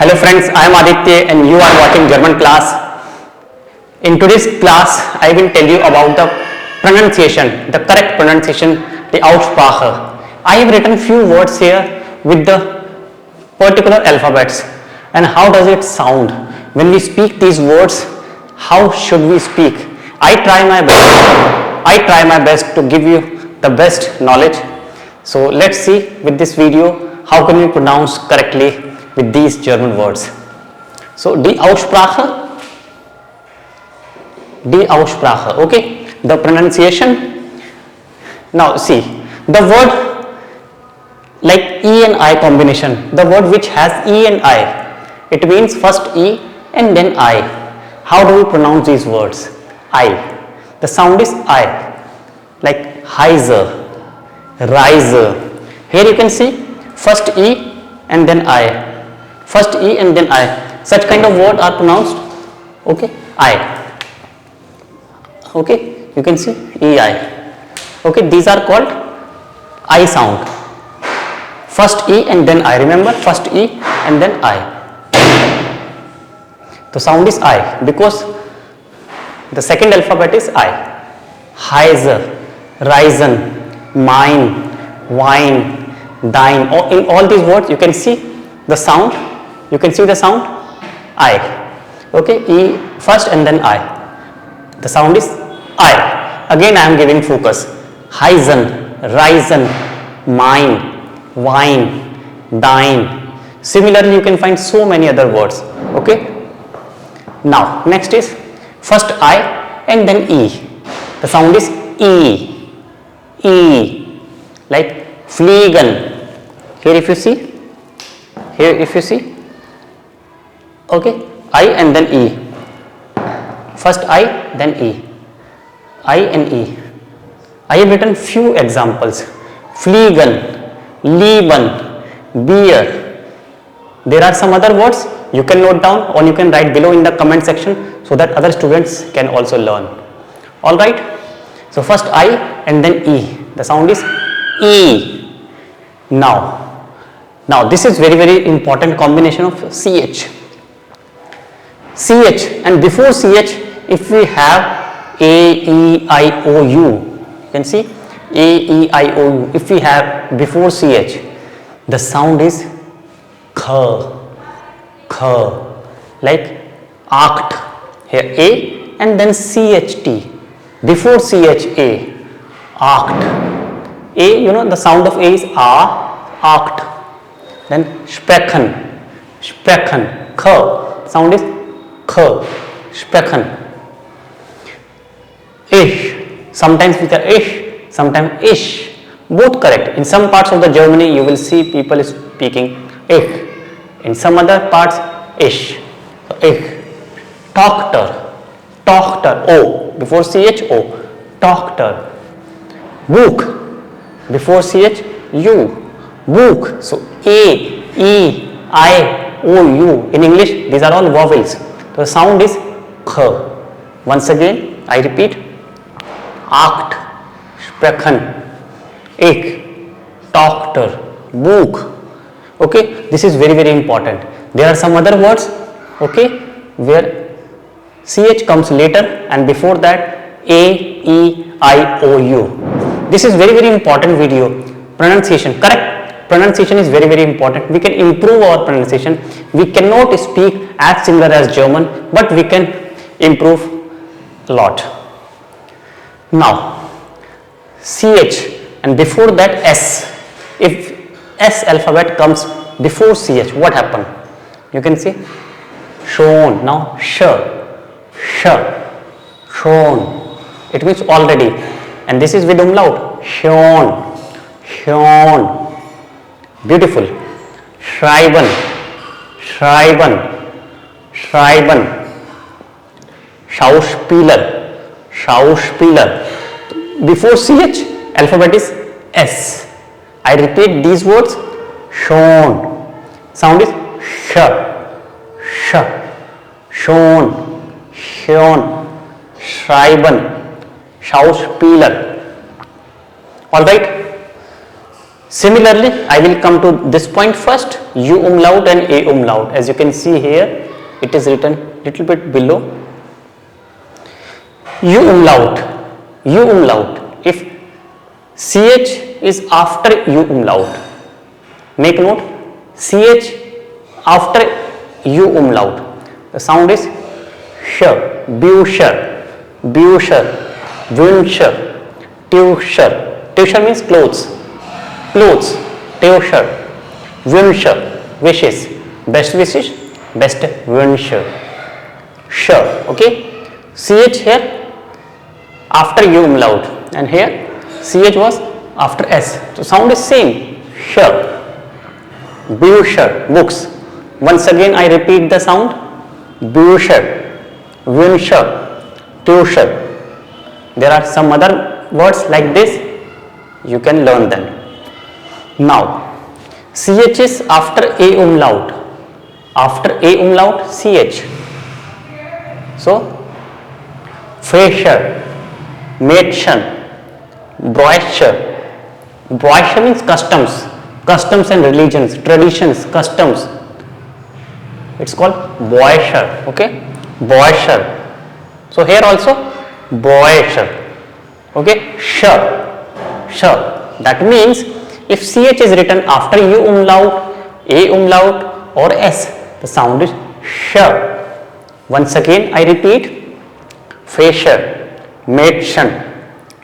Hello friends, I am Aditya and you are watching Germanclass. In today's class, I will tell you about the pronunciation, the correct pronunciation, the Aussprache. I have written few words here with the particular alphabets and how does it sound. When we speak these words, how should we speak? I try my best to give you the best knowledge. So let's see with this video how can we pronounce correctly with these German words. So die Aussprache, okay, the pronunciation. Now see, the word like E and I combination, the word which has E and I, it means first E and then I. How do we pronounce these words? I. The sound is I, like heiser, riser. Here you can see first E and then I. First E and then I. Such kind of words are pronounced, okay, I. Okay, you can see EI. Okay, these are called I sound. First E and then I. Remember, first E and then I. The sound is I because the second alphabet is I. Heiser, risen, mine, wine, dine. In all these words, you can see the sound. You can see the sound I. Okay, E first and then I. The sound is I. Again I am giving focus. Heisen, risen, mine, wine, dine. Similarly you can find so many other words. Okay. Now next is first I and then E. The sound is E. E. Like fliegen. Here if you see. Okay. I and then E. First I, then E. I and E. I have written few examples. Fliegen, lieben, beer. There are some other words you can note down or you can write below in the comment section so that other students can also learn. Alright. So first I and then E. The sound is E. Now this is very important combination of CH. CH, and before CH if we have A, E, I, O, U, you can see A, E, I, O, U. If we have before CH, the sound is K, like act. Here A and then CHT. Before CHA, act. A, you know the sound of A is A, act. Then sprechen, K, sound is K, sprechen. Ich, sometimes with the ich, sometimes ish, both correct. In some parts of the Germany you will see people speaking ich, in some other parts ish. So ich, Tochter, O, before ch O, Tochter. Buch, before ch U, Buch. So A, E, I, O, U. In English these are all vowels. The sound is K. Once again I repeat, act, sprechen, ich, Tochter, Buch. Okay, this is very important. There are some other words, okay, where ch comes later and before that A, E, I, O, U. This is very important video. Pronunciation, correct pronunciation is very important. We can improve our pronunciation. We cannot speak as similar as German, but we can improve a lot. Now CH and before that S. If S alphabet comes before CH, what happen? You can see schon. Now schon. It means already, and this is with umlaut. Schon. Beautiful. Schreiben. Schauspieler. Before CH, alphabet is S. I repeat these words. Schon. Sound is sh. Schon. Schreiben. Schauspieler. Alright. Similarly, I will come to this point first, U umlaut and A umlaut. As you can see here, it is written little bit below. U umlaut, if CH is after U umlaut, make note, CH after U umlaut, the sound is sh, busher, wünscher, tuition means clothes, tuition, wünscher, wishes, best wishes, best wünscher, sh, okay. CH here after U umlaut and here CH was after S, so sound is same, sh, busher, books. Once again I repeat the sound, busher, wünscher, tuition. There are some other words like this, you can learn them. Now, CH is after A umlaut, CH. So, Fresher, Mädchen, Bräuche means customs and religions, traditions, customs. It's called Bräuche, okay, Bräuche. So here also Bräuche, okay, sh, that means if CH is written after U umlaut, A umlaut or S, the sound is sh. Once again I repeat, Fresher, Mädchen,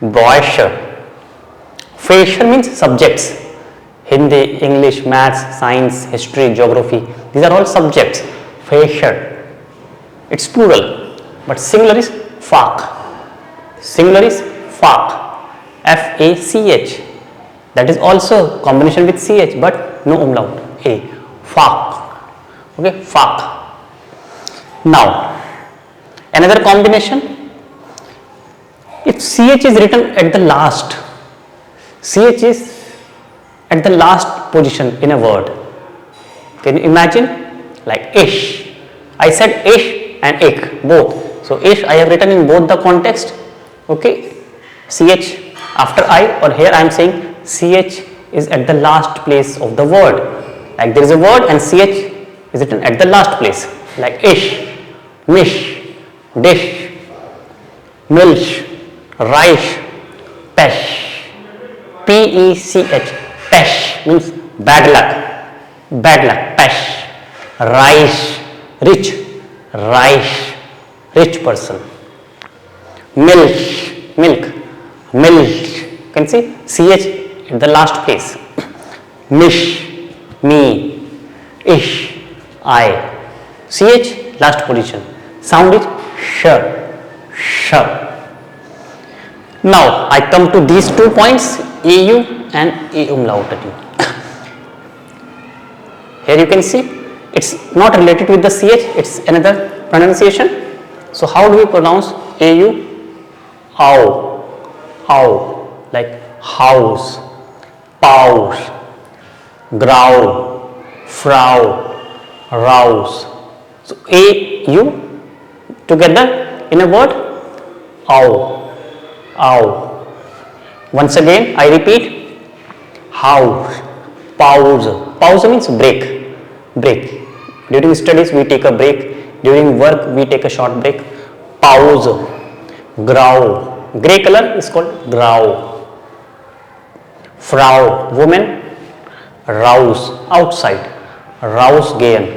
Bräuche. Fresher means subjects, Hindi, English, Maths, Science, History, Geography, these are all subjects, Fresher. It's plural, but singular is Fach, F-A-C-H, that is also combination with CH but no umlaut, A, Fach, okay, Fach. Now, another combination, if CH is written at the last, CH is at the last position in a word, can you imagine, like ish, I said ish and ik, both, so ish I have written in both the context, okay, CH after I, or here I am saying CH is at the last place of the word, like there is a word and CH is written at the last place, like ish, mish, dish, milch, Reich, Pech, P-E-C-H, Pech means bad luck, Pech, Reich, rich person, milk, you can see CH in the last place, mish, me, ish, I, CH last position, sound is sh. Now I come to these 2 points, AU and A umlaut. Here you can see it's not related with the CH, it's another pronunciation. So how do we pronounce AU? Ow, like house, pause, growl, frow, rouse. So AU together in a word, ow. Once again I repeat, house, pause means break. During studies we take a break, during work we take a short break. Pause, growl, grey color is called growl. Frow, woman, rouse, outside, rouse gehen.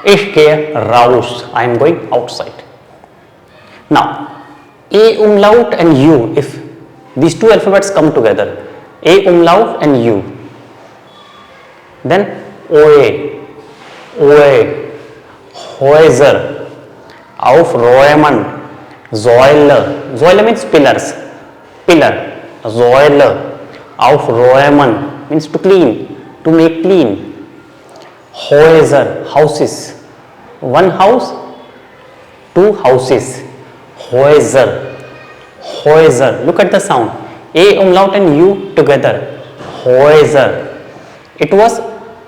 Ich gehe raus, I am going outside. Now A umlaut and U, if these two alphabets come together, A umlaut and U, then OA, Häuser, Aufräumen, Säule means pillars, Säule, Aufräumen means to clean, to make clean, Häuser, houses, one house, two houses, Häuser, look at the sound, A umlaut and U together, Häuser, it was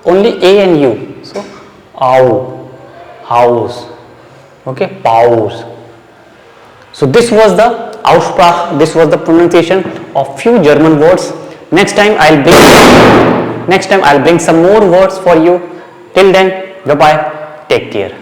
only A and U, so house, okay, pause. So this was the Aussprache, this was the pronunciation of few German words. Next time I will bring Next time I'll bring some more words for you. Till then, bye bye. Take care.